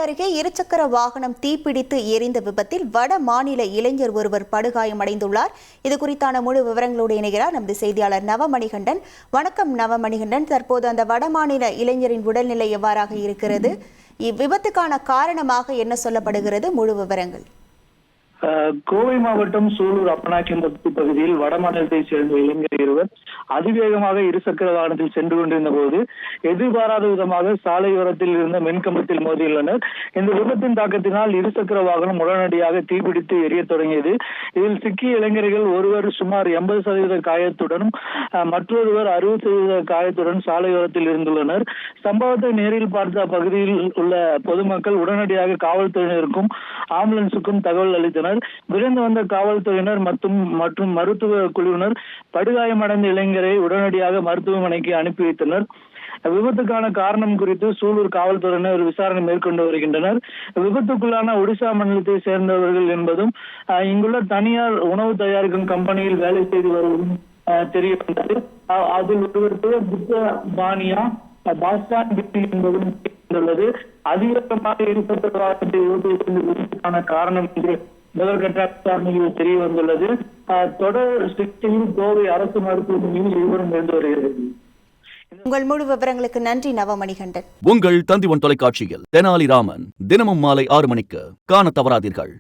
அருகே இருசக்கர வாகனம் தீப்பிடித்து எரிந்த விபத்தில் வட மாநில இளைஞர் ஒருவர் படுகாயமடைந்துள்ளார். இது குறித்தான முழு விவரங்களோடு இணைகிறார் நமது செய்தியாளர் நவமணிகண்டன். வணக்கம் நவமணிகண்டன். தற்போது அந்த வடமாநில இளைஞரின் உடல்நிலை எவ்வாறாக இருக்கிறது? இவ்விபத்துக்கான காரணமாக என்ன சொல்லப்படுகிறது? முழு விவரங்கள். கோவை மாவட்டம் சூலூர் அப்பனாக்கிம்பட்டி பகுதியில் வடமாநிலத்தை சேர்ந்த இளைஞர் இருவர் அதிவேகமாக இருசக்கர வாகனத்தில் சென்று கொண்டிருந்த போது எதிர்பாராத விதமாக சாலையோரத்தில் இருந்த மின்கம்பத்தில் மோதியுள்ளனர். இந்த விபத்தின் தாக்கத்தினால் இருசக்கர வாகனம் உடனடியாக தீப்பிடித்து எரிய தொடங்கியது. இதில் சிக்கிய இளைஞர்கள் ஒருவர் சுமார் 80% காயத்துடனும் மற்றொருவர் 60% காயத்துடன் சாலையோரத்தில் இருந்துள்ளனர். சம்பவத்தை நேரில் பார்த்த அப்பகுதியில் உள்ள பொதுமக்கள் உடனடியாக காவல்துறையினருக்கும் ஆம்புலன்ஸுக்கும் தகவல் அளித்தனர். விரைந்து வந்த காவல்துறையினர் மற்றும் மருத்துவ குழுவினர் படுகாயமடைந்த இளைஞரை உடனடியாக மருத்துவமனைக்கு அனுப்பி வைத்தனர். விபத்துக்கான காரணம் குறித்து சூலூர் காவல்துறையினர் விசாரணை மேற்கொண்டு வருகின்றனர். விபத்துக்குள்ளான ஒடிசா மாநிலத்தை சேர்ந்தவர்கள் என்பதும் இங்குள்ள தனியார் உணவு தயாரிக்கும் கம்பெனியில் வேலை செய்து வருவதும் தெரிய வந்தது. அதில் ஒருவர் பேர் புத்த பானியா பாஸ்டான் என்பதும் உள்ளது. அதிகமாக இருசக்கர வாகனத்தை விபத்துக்கான காரணம் என்று முதற்கட்ட விசாரணையில் தெரிய வந்துள்ளது. தொடர் சிகிச்சையில் கோவை அரசு மருத்துவமனையில் இருவரும் இருந்து வருகிறது. உங்கள் முழு விவரங்களுக்கு நன்றி நவமணிகண்டன். உங்கள் தந்திவன் தொலைக்காட்சியில் தெனாலிராமன் தினமும் மாலை 6 மணிக்கு காண தவறாதீர்கள்.